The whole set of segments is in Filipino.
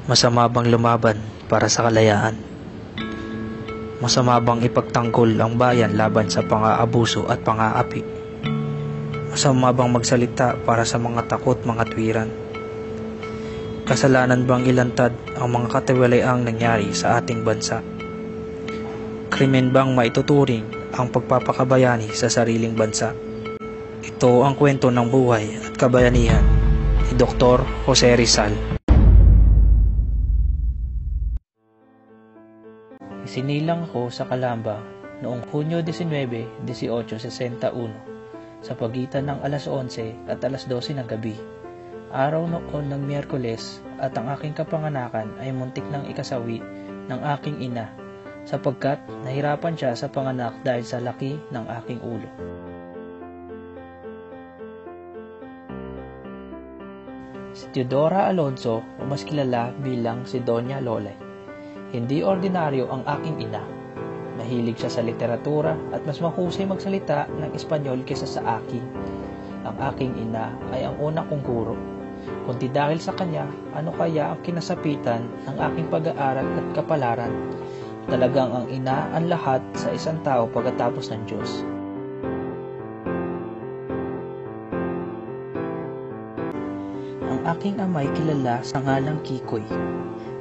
Masama bang lumaban para sa kalayaan? Masama bang ipagtanggol ang bayan laban sa pang-aabuso at pang-aapi? Masama bang magsalita para sa mga takot mga tuwiran? Kasalanan bang ilantad ang mga katiwaliang nangyari sa ating bansa? Krimen bang maituturing ang pagpapakabayani sa sariling bansa? Ito ang kwento ng buhay at kabayanihan ni Dr. Jose Rizal. Isinilang ako sa Calamba noong Hunyo 19, 1861 sa pagitan ng alas 11 at alas 12 ng gabi. Araw noon ng Miyerkules at ang aking kapanganakan ay muntik ng ikasawi ng aking ina sapagkat nahirapan siya sa panganak dahil sa laki ng aking ulo. Si Teodora Alonso o mas kilala bilang si Doña Lolay. Hindi ordinaryo ang aking ina. Mahilig siya sa literatura at mas mahusay magsalita ng Espanyol kaysa sa akin. Ang aking ina ay ang unang kong guro. Kundi dahil sa kanya, ano kaya ang kinasapitan ng aking pag-aaral at kapalaran? Talagang ang ina ang lahat sa isang tao pagkatapos ng Diyos. Ang aking ama'y kilala sa ngalang Kikoy.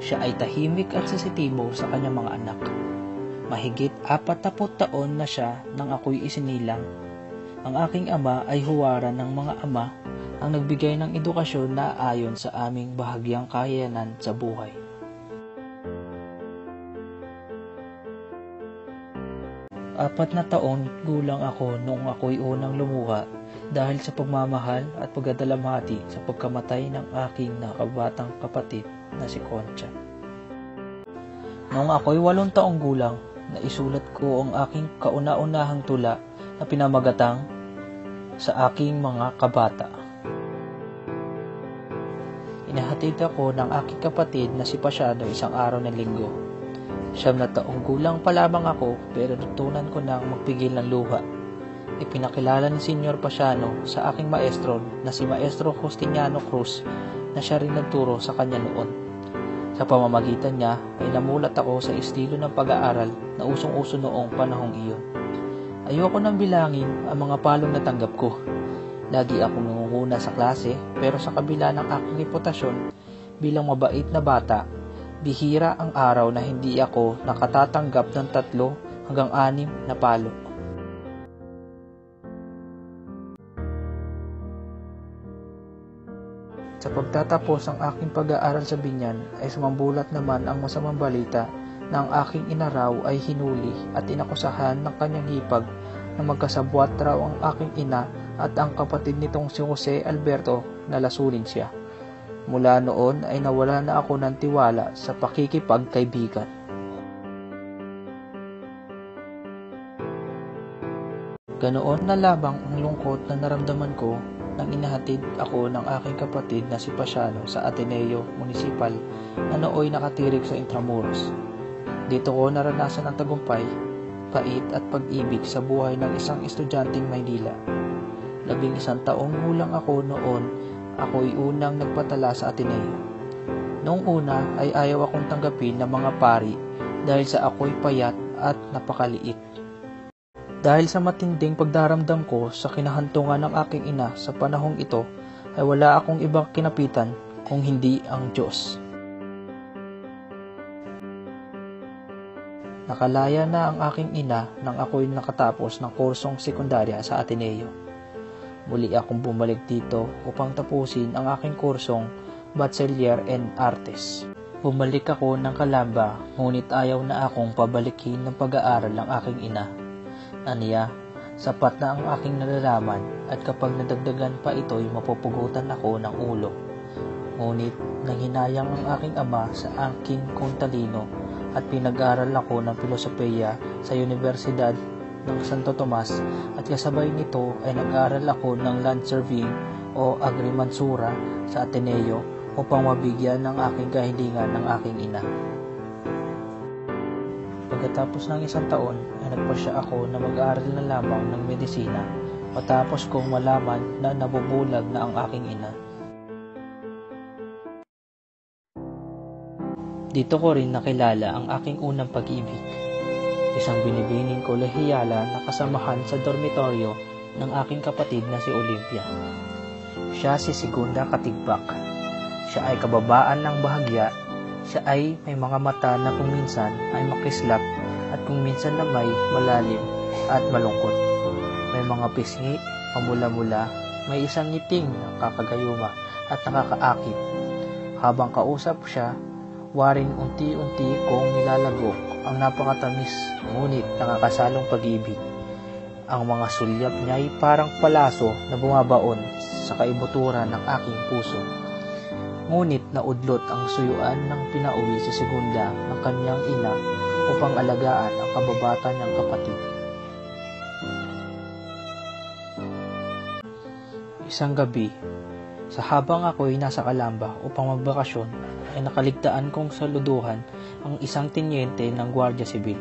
Siya ay tahimik at sensitibo sa kanyang mga anak. Mahigit 40 taon na siya nang ako'y isinilang. Ang aking ama ay huwaran ng mga ama ang nagbigay ng edukasyon na ayon sa aming bahagyang kakayanan sa buhay. Apat na taon gulang ako noong ako'y unang lumuha dahil sa pagmamahal at pagdadalamhati sa pagkamatay ng aking nakabatang kapatid na si Concha. Noong ako'y 8 taong gulang, naisulat ko ang aking kauna-unahang tula na pinamagatang Sa Aking Mga Kabata. Inahatid ako ng aking kapatid na si Pasiano isang araw ng linggo. 9 na taong gulang pa lamang ako pero natutunan ko nang magpigil ng luha. Ipinakilala ni Senyor Pasiano sa aking maestro na si Maestro Justiniano Cruz na siya rin nagturo sa kanya noon. Sa pamamagitan niya ay namulat ako sa estilo ng pag-aaral na usong-uso noong panahong iyon. Ayoko nang bilangin ang mga palong natanggap ko. Lagi akong nangunguna sa klase pero sa kabila ng aking reputasyon bilang mabait na bata, bihira ang araw na hindi ako nakatatanggap ng 3 hanggang 6 na palo. Sa pagtatapos ng aking pag-aaral sa Binyan ay sumambulat naman ang masamang balita na ang aking ina raw ay hinuli at inakusahan ng kanyang hipag na magkasabwat raw ang aking ina at ang kapatid nitong si Jose Alberto na lasunin siya. Mula noon ay nawala na ako ng tiwala sa pakikipagkaibigan. Ganoon na labang ang lungkot na naramdaman ko nang inahatid ako ng aking kapatid na si Pasiano sa Ateneo Municipal na nooy nakatirik sa Intramuros. Dito ko naranasan ang tagumpay, pait at pag-ibig sa buhay ng isang estudyanteng Maynila. 11 taong gulang ako noon, ako'y unang nagpatala sa Ateneo. Noong una ay ayaw akong tanggapin ng mga pari dahil sa ako'y payat at napakaliit. Dahil sa matinding pagdaramdam ko sa kinahantungan ng aking ina sa panahong ito, ay wala akong ibang kinapitan kung hindi ang Diyos. Nakalaya na ang aking ina nang ako'y nakatapos ng kursong sekundarya sa Ateneo. Muli akong bumalik dito upang tapusin ang aking kursong Bachelier en Artes. Bumalik ako ng Calamba, ngunit ayaw na akong pabalikin ng pag-aaral ng aking ina. Aniya, sapat na ang aking nalalaman at kapag nadagdagan pa ito'y mapupugutan ako ng ulo. Ngunit nanghinayang ang aking ama sa aking kung talino at pinag-aral ako ng filosofiya sa Universidad ng Santo Tomas at kasabay nito ay nag-aral ako ng land surveying o agrimansura sa Ateneo upang mabigyan ng aking kahilingan ng aking ina. Pagkatapos ng 1 taon ay nagpasya ako na mag-aaral na lamang ng medisina matapos kong malaman na nabubulag na ang aking ina. Dito ko rin nakilala ang aking unang pag-ibig. Isang binibining kolehiyala na kasamahan sa dormitoryo ng aking kapatid na si Olympia. Siya si Segunda Katigbak. Siya ay kababaan ng bahagya. Siya ay may mga mata na kung minsan ay makislap at kung minsan na may malalim at malungkot. May mga pisngi, mamula-mula, may isang ngiting nakakagayuma at nakakaakit. Habang kausap siya, waring unti-unti kong nilalagok ang napakatamis ngunit nakakasalong pag-ibig. Ang mga sulyap niya ay parang palaso na bumabaon sa kaibuturan ng aking puso. Ngunit naudlot ang suyuan ng pinauwi si Segunda ng kanyang ina upang alagaan ang kababata niyang kapatid. Isang gabi, sa habang ako'y nasa Calamba upang magbakasyon, ay nakaligtaan kong saluduhan ang isang tenyente ng Guardia Sibil.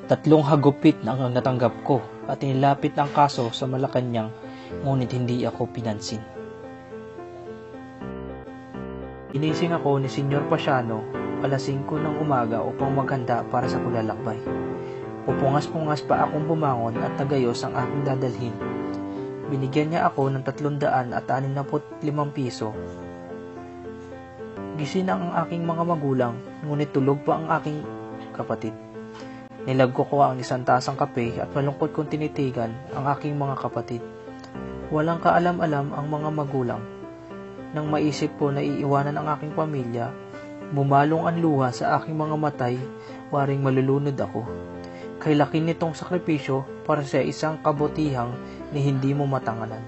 3 hagupit na ang natanggap ko at inilapit ang kaso sa Malacanang, ngunit hindi ako pinansin. Inising ako ni Senyor Pasiano alas 5 ng umaga upang maghanda para sa paglalakbay. Pupungas-pungas pa akong bumangon at nagayos ang aking dadalhin. Binigyan niya ako ng 365 piso. Gising ang aking mga magulang, ngunit tulog pa ang aking kapatid. Nilagko ko ang 1 tasang kape at malungkot kong tinitigan ang aking mga kapatid. Walang kaalam-alam ang mga magulang. Nang maisip ko na iiwanan ang aking pamilya, bumalong ang luha sa aking mga matay, waring malulunod ako. Kay laki nitong sakripisyo para sa isang kabutihang ni hindi mo matanganan.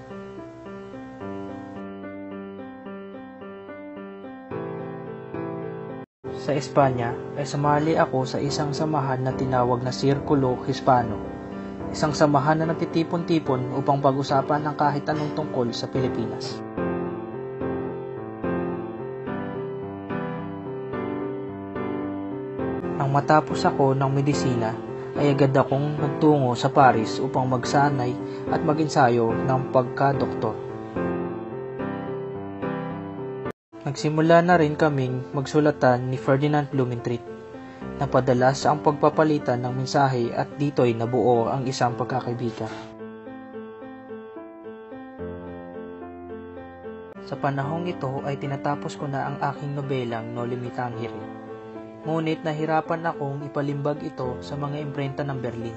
Sa Espanya ay sumali ako sa isang samahan na tinawag na Sirkulo Hispano, isang samahan na natitipon-tipon upang pag-usapan ng kahit anong tungkol sa Pilipinas. Nang matapos ako ng medisina, ay agad akong nagtungo sa Paris upang magsanay at mag-ensayo ng pagka-doktor. Nagsimula na rin kaming magsulatan ni Ferdinand Blumentritt. Napadala sa ang pagpapalitan ng mensahe at dito'y nabuo ang isang pagkakaibigan. Sa panahong ito ay tinatapos ko na ang aking nobelang No Limitang Hiri. Ngunit nahirapan akong ipalimbag ito sa mga imprenta ng Berlin.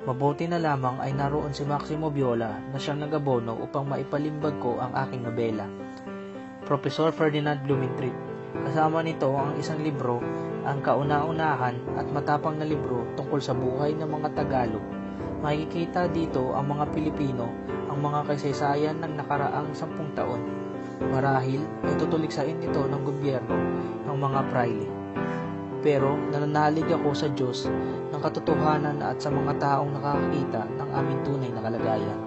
Mabuti na lamang ay naroon si Maximo Viola na siyang nag-abono upang maipalimbag ko ang aking nobela. Professor Ferdinand Blumentritt. Kasama nito ang isang libro, ang kauna-unahan at matapang na libro tungkol sa buhay ng mga Tagalog. Makikita dito ang mga Pilipino, ang mga kasaysayan ng nakaraang 10 taon. Marahil ay tutuliksain ito ng gobyerno ng mga praile. Pero nananalig ako sa Diyos ng katotohanan at sa mga taong nakakakita ng aming tunay na kalagayan.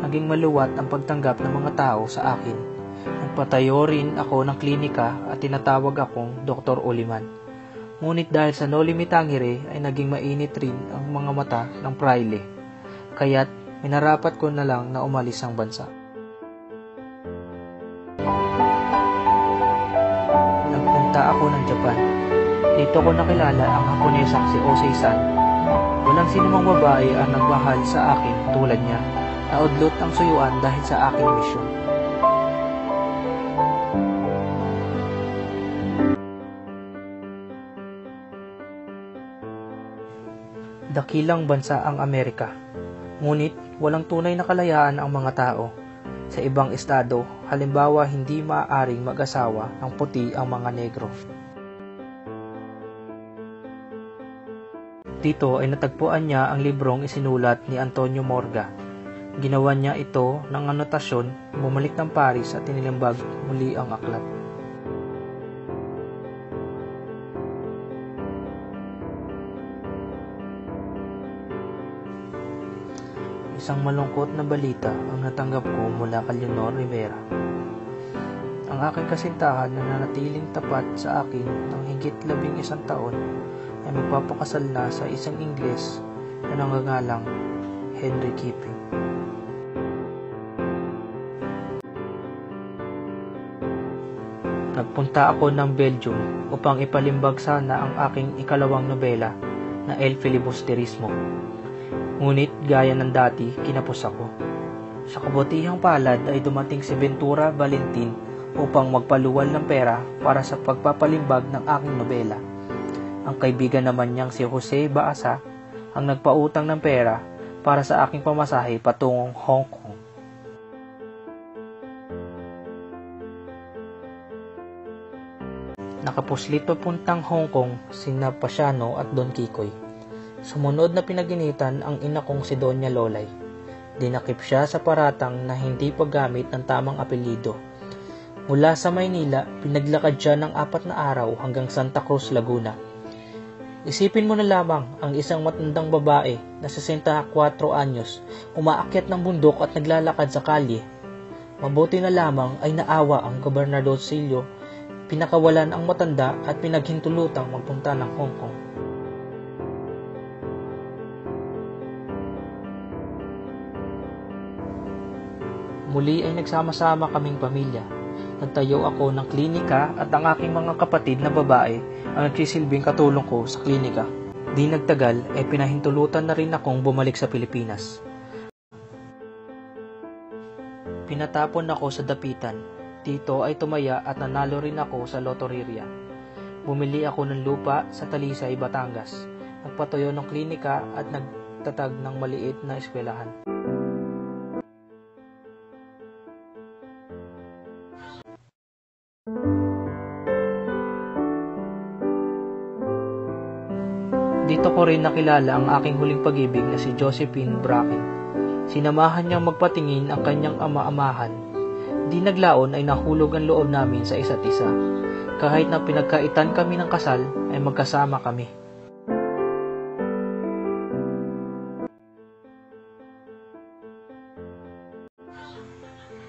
Naging maluwat ang pagtanggap ng mga tao sa akin. Nagpatayo rin ako ng klinika at tinatawag akong Dr. Oliman. Ngunit dahil sa No Limitang Hiri ay naging mainit rin ang mga mata ng praile. Kaya't minarapat ko na lang na umalis ang bansa. Nagpunta ako ng Japan. Dito ko nakilala ang Haponesang si Osei-san. Walang sinumang babae ang nagmahal sa akin tulad niya. Naudlot ang suyuan dahil sa aking misyon. Dakilang bansa ang Amerika. Ngunit walang tunay na kalayaan ang mga tao. Sa ibang estado, halimbawa hindi maaaring mag-asawa ng puti ang mga negro. Dito ay natagpuan niya ang librong isinulat ni Antonio Morga. Ginawa niya ito ng anotasyon, bumalik ng Paris at tinilimbag muli ang aklat. Isang malungkot na balita ang natanggap ko mula kay Leonor Rivera. Ang aking kasintahan na nanatiling tapat sa akin ng higit 11 taon ay magpapakasal na sa isang Ingles na nangangalang Henry Kipping. Nagpunta ako ng Belgium upang ipalimbag sana ang aking ikalawang nobela na El Filibusterismo. Ngunit gaya ng dati, kinapos ako. Sa kabutihang palad ay dumating si Ventura Valentin upang magpaluwal ng pera para sa pagpapalimbag ng aking nobela. Ang kaibigan naman niyang si Jose Baasa ang nagpautang ng pera para sa aking pamasahe patungong Hong Kong. Nakapuslit papuntang Hong Kong sina Pasiano at Don Kikoy. Sumunod na pinaginitan ang ina kong si Doña Lolay. Dinakip siya sa paratang na hindi paggamit ng tamang apelyido. Mula sa Maynila, pinaglakad siya ng 4 na araw hanggang Santa Cruz, Laguna. Isipin mo na lamang ang isang matandang babae na 64 anyos, umaakyat ng bundok at naglalakad sa kalye. Mabuti na lamang ay naawa ang Gobernador Silio, pinakawalan ang matanda at pinaghintulutang magpunta ng Hong Kong. Muli ay nagsama-sama kaming pamilya. Nagtayo ako ng klinika at ang aking mga kapatid na babae ang nagsisilbing katulong ko sa klinika. Di nagtagal ay pinahintulutan na rin akong bumalik sa Pilipinas. Pinatapon ako sa dapitan. Dito ay tumaya at nanalo rin ako sa loteria. Bumili ako ng lupa sa Talisay, Batangas. Nagpatayo ng klinika at nagtatag ng maliit na eskwelahan. Dito ko rin nakilala ang aking huling pag-ibig na si Josephine Bracken. Sinamahan niyang magpatingin ang kanyang ama-amahan. Di naglaon ay nahulog ang loob namin sa isa't isa. Kahit na pinagkaitan kami ng kasal, ay magkasama kami.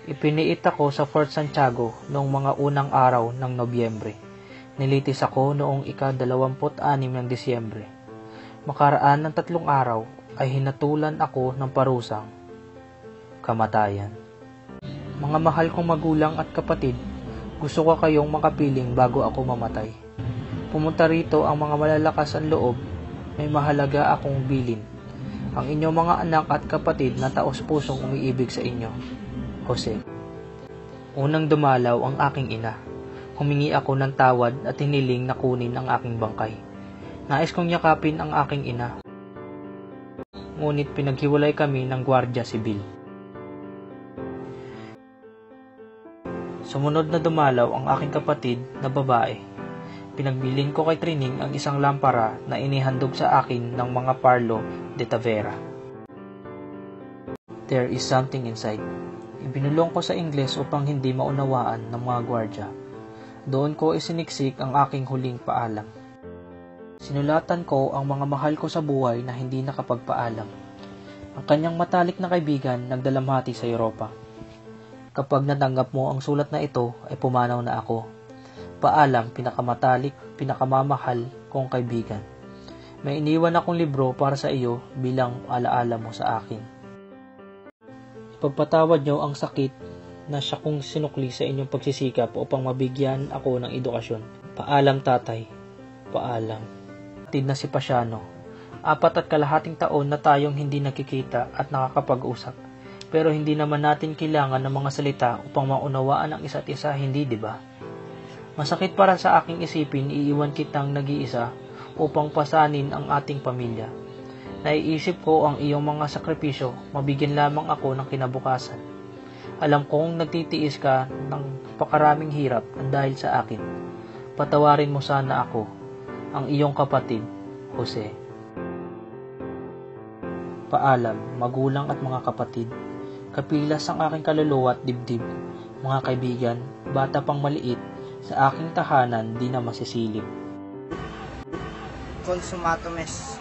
Ipiniit ako sa Fort Santiago noong mga unang araw ng Nobyembre. Nilitis ako noong ika-26 ng Disyembre. Makaraan ng 3 araw ay hinatulan ako ng parusang kamatayan. Mga mahal kong magulang at kapatid, gusto ko kayong makapiling bago ako mamatay. Pumunta rito ang mga malalakas ang loob, may mahalaga akong bilin. Ang inyong mga anak at kapatid na taos-pusong umiibig sa inyo. Jose. Unang dumalaw ang aking ina. Humingi ako ng tawad at hiniling na kunin ang aking bangkay. Nais kong yakapin ang aking ina. Ngunit pinaghiwalay kami ng Gwardiya Sibil. Sumunod na dumalaw ang aking kapatid na babae. Pinagbilin ko kay Trining ang isang lampara na inihandog sa akin ng mga Parlo de Tavera. There is something inside. Ibinulong ko sa Ingles upang hindi maunawaan ng mga gwardya. Doon ko isiniksik ang aking huling paalam. Sinulatan ko ang mga mahal ko sa buhay na hindi nakapagpaalam. Ang kanyang matalik na kaibigan nagdalamhati sa Europa. Kapag natanggap mo ang sulat na ito, ay pumanaw na ako. Paalam, pinakamatalik, pinakamamahal kong kaibigan. May iniwan akong libro para sa iyo bilang alaala mo sa akin. Ipagpatawad niyo ang sakit na siya kong sinukli sa inyong pagsisikap upang mabigyan ako ng edukasyon. Paalam, tatay. Paalam. Kapatid na si Pasiano. 4.5 taon na tayong hindi nakikita at nakakapag-usap. Pero hindi naman natin kailangan ng mga salita upang maunawaan ang isa't isa, hindi, di ba? Masakit para sa aking isipin, iiwan kitang nag-iisa upang pasanin ang ating pamilya. Naiisip ko ang iyong mga sakripisyo, mabigyan lamang ako ng kinabukasan. Alam kong nagtitiis ka ng pakaraming hirap dahil sa akin. Patawarin mo sana ako, ang iyong kapatid, Jose. Paalam, magulang at mga kapatid. Kapilas ang aking kaluluwa at dibdib. Mga kaibigan, bata pang maliit, sa aking tahanan di na masisilip. Consumato mes.